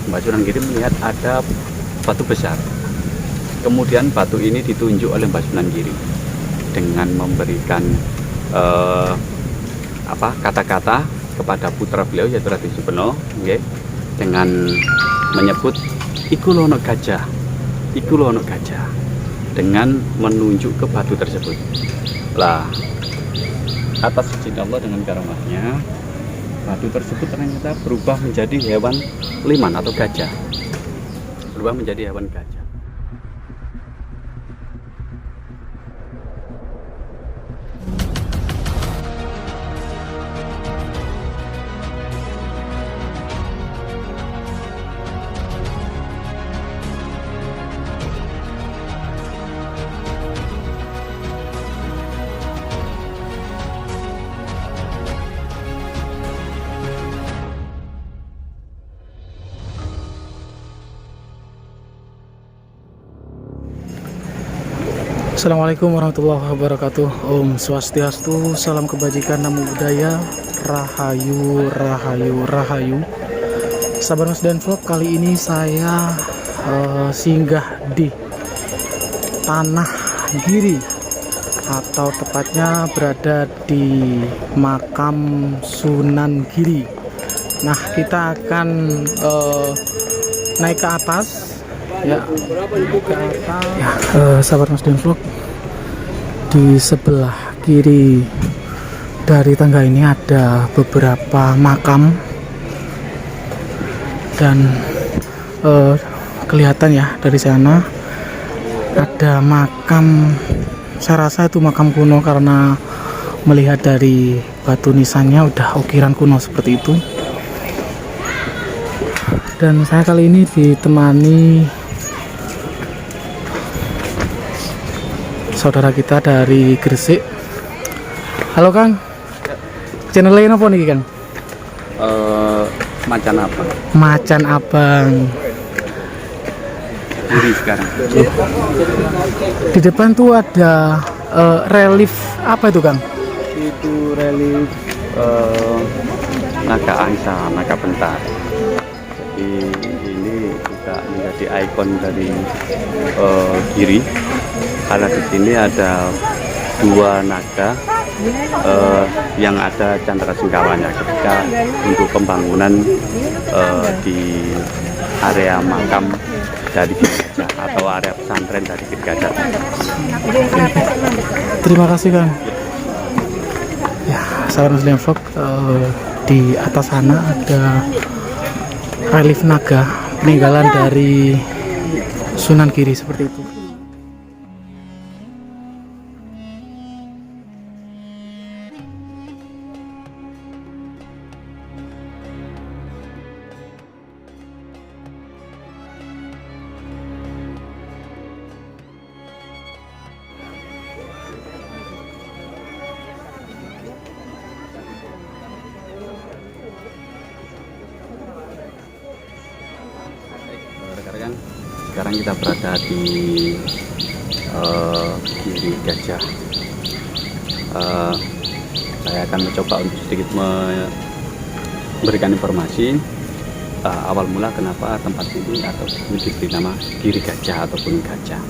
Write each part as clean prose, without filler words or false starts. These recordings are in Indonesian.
Mbak Sunan Giri melihat ada batu besar. Kemudian batu ini ditunjuk oleh Mbak Sunan Giri dengan memberikan kata-kata kepada putra beliau yaitu Raden Supeno, dengan menyebut iku lono gajah, iku lono gajah, dengan menunjuk ke batu tersebut. Lah, atas izin Allah dengan karamahnya, batu tersebut ternyata berubah menjadi hewan liman atau gajah, berubah menjadi hewan gajah. Assalamualaikum warahmatullahi wabarakatuh. Om Swastiastu, salam kebajikan, namo buddhaya, rahayu, rahayu, rahayu. Sahabat Mas Dan Vlog, kali ini saya singgah di Tanah Giri, atau tepatnya berada di makam Sunan Giri. Nah, kita akan naik ke atas. Ya, sahabat Mas Dan Vlog, di sebelah kiri dari tangga ini ada beberapa makam dan kelihatan ya dari sana ada makam. Saya rasa itu makam kuno karena melihat dari batu nisannya udah ukiran kuno seperti itu. Dan saya kali ini ditemani saudara kita dari Gresik. Halo Kang, channel lain apa nih Kang? Macan Abang. Macan Abang. Giri sekarang. Di depan tuh ada relief apa itu Kang? Itu relief naga angsa, naga bentar. Jadi ini juga menjadi ikon dari Giri. Karena di sini ada dua naga yang ada candra singkawanya ketika untuk pembangunan di area makam dari Giri Gajah atau area pesantren dari Giri Gajah. Terima kasih Kang. Ya, sahabat Mas Dan Vlog, di atas sana ada relief naga peninggalan dari Sunan Giri seperti itu. Rekan-rekan, sekarang kita berada di Giri Gajah. Saya akan mencoba untuk sedikit memberikan informasi awal mula kenapa tempat ini atau diberi nama Giri Gajah atau Gunung Gajah.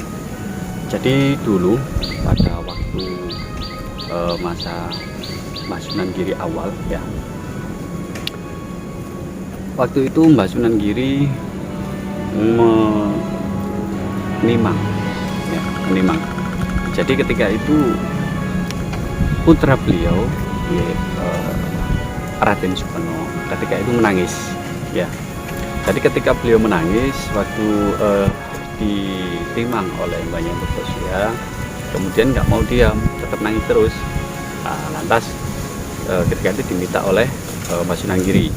Jadi dulu pada waktu masa Mbak Sunan Giri awal ya, waktu itu Mbak Sunan Giri menimang ya, menimang. Jadi ketika itu putra beliau ya, Raden Supeno ketika itu menangis ya. Jadi ketika beliau menangis waktu ditimang oleh Mbaknya Mertosia, kemudian nggak mau diam, tetap nangis terus. Lantas ketika itu diminta oleh Mbak Sunan Giri.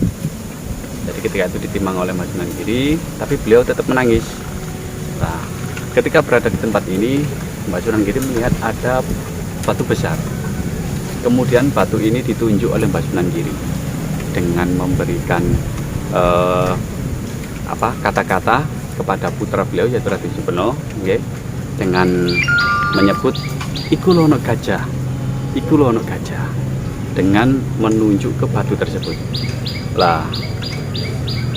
Jadi ketika itu ditimang oleh Mbak Sunan Giri, tapi beliau tetap menangis. Nah, ketika berada di tempat ini, Mbak Sunan Giri melihat ada batu besar. Kemudian batu ini ditunjuk oleh Mbak Sunan Giri dengan memberikan kata-kata kepada putra beliau yaitu Raden Supeno, dengan menyebut iku lono gajah, iku lono gajah, dengan menunjuk ke batu tersebut. Lah,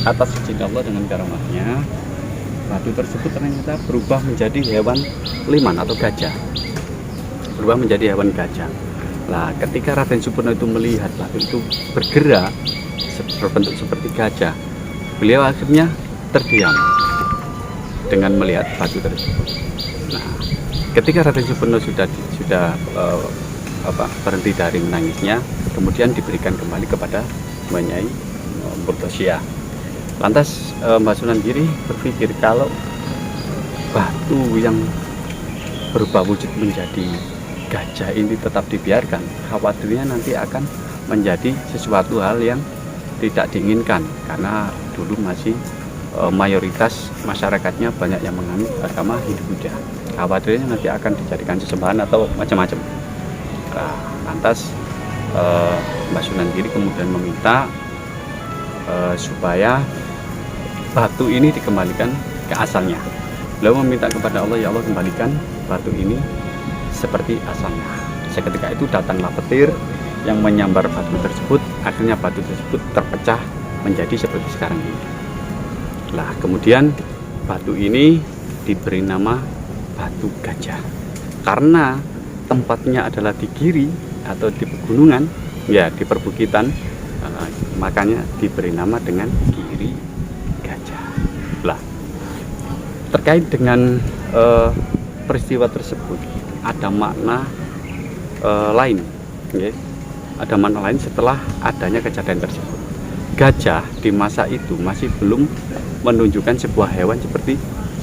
atas izin Allah dengan karamahnya, batu tersebut ternyata berubah menjadi hewan liman atau gajah. Berubah menjadi hewan gajah. Nah, ketika Raden Supoerno itu melihat batu itu bergerak berbentuk seperti gajah, beliau akhirnya terdiam dengan melihat batu tersebut. Nah, ketika Raden Supoerno sudah berhenti dari menangisnya, kemudian diberikan kembali kepada Mbah Nyai Murtosyah. Lantas Mbah Sunan Giri berpikir kalau batu yang berubah wujud menjadi gajah ini tetap dibiarkan, khawatirnya nanti akan menjadi sesuatu hal yang tidak diinginkan, karena dulu masih mayoritas masyarakatnya banyak yang menganut agama Hindu-Buddha. Khawatirnya nanti akan dijadikan sesembahan atau macam-macam. Nah, lantas Mbah Sunan Giri kemudian meminta supaya batu ini dikembalikan ke asalnya. Beliau meminta kepada Allah, ya Allah, kembalikan batu ini seperti asalnya. Seketika itu datanglah petir yang menyambar batu tersebut. Akhirnya batu tersebut terpecah menjadi seperti sekarang ini. Nah, kemudian batu ini diberi nama batu gajah karena tempatnya adalah di Giri atau di pegunungan, ya di perbukitan, makanya diberi nama dengan Giri Gajah. Lah, terkait dengan peristiwa tersebut ada makna lain, ya. Ada makna lain setelah adanya kejadian tersebut. Gajah di masa itu masih belum menunjukkan sebuah hewan seperti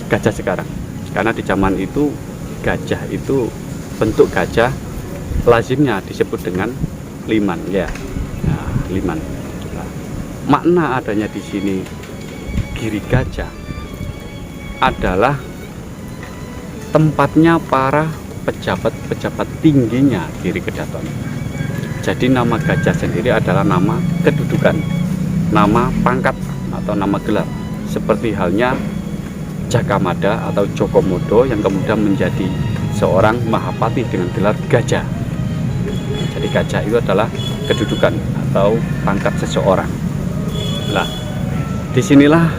gajah sekarang, karena di zaman itu gajah itu bentuk gajah lazimnya disebut dengan liman, ya. Nah, liman. Nah, makna adanya di sini Giri Gajah adalah tempatnya para pejabat-pejabat tingginya Giri Kedaton. Jadi nama gajah sendiri adalah nama kedudukan, nama pangkat atau nama gelar. Seperti halnya Jakamada atau Jokomodo yang kemudian menjadi seorang Mahapati dengan gelar gajah. Jadi gajah itu adalah kedudukan atau pangkat seseorang. Nah, disinilah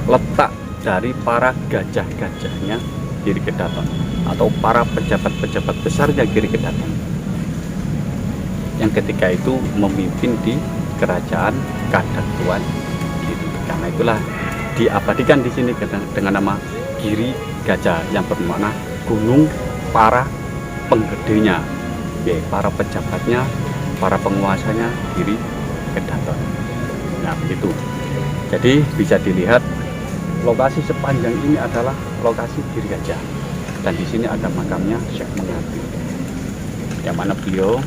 letak dari para gajah-gajahnya Giri Kedaton atau para pejabat-pejabat besarnya Giri Kedaton yang ketika itu memimpin di kerajaan Kadatuan Giri. Karena itulah diabadikan di sini dengan nama Giri Gajah yang bermakna gunung para penggedenya, ya, para pejabatnya, para penguasanya Giri Kedaton. Nah, begitu. Jadi bisa dilihat lokasi sepanjang ini adalah lokasi Giri Gajah, dan di sini ada makamnya Syekh Menganti, yang mana beliau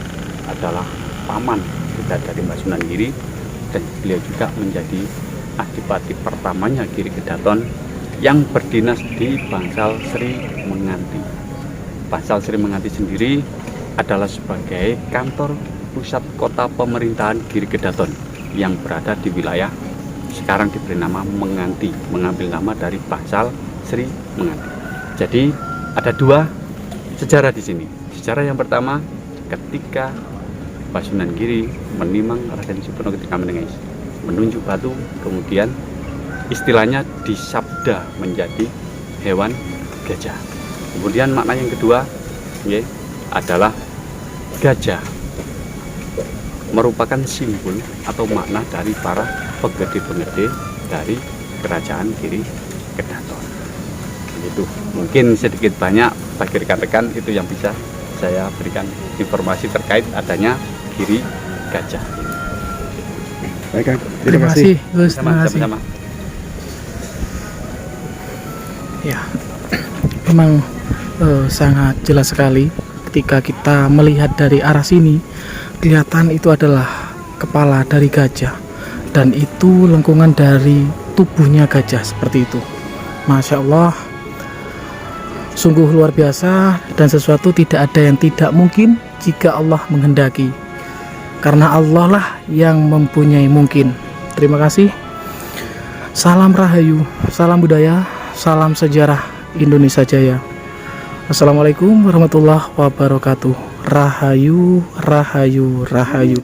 adalah paman juga dari Mbah Sunan Giri, dan beliau juga menjadi adipati pertamanya Giri Kedaton yang berdinas di Bangsal Sri Menganti. Bangsal Sri Menganti sendiri adalah sebagai kantor pusat kota pemerintahan Giri Kedaton yang berada di wilayah sekarang diberi nama Menganti, mengambil nama dari Bangsal Sri Menganti. Jadi ada dua sejarah di sini. Sejarah yang pertama ketika Mbah Sunan Giri menimang Raden Supoerno ketika menengis, menunjuk batu, kemudian istilahnya disabda menjadi hewan gajah. Kemudian makna yang kedua, ya, adalah gajah merupakan simbol atau makna dari para penggede-penggede dari kerajaan Giri Kedaton. Begitu. Mungkin sedikit banyak bagi rekan-rekan itu yang bisa saya berikan informasi terkait adanya Giri Gajah. Baik, Kang. Terima kasih. Sama-sama. Ya, memang sangat jelas sekali ketika kita melihat dari arah sini, kelihatan itu adalah kepala dari gajah, dan itu lengkungan dari tubuhnya gajah seperti itu. Masya Allah, sungguh luar biasa, dan sesuatu tidak ada yang tidak mungkin jika Allah menghendaki, karena Allah lah yang mempunyai mungkin. Terima kasih. Salam Rahayu, salam budaya, salam sejarah Indonesia Jaya. Assalamualaikum warahmatullahi wabarakatuh. Rahayu, rahayu, rahayu.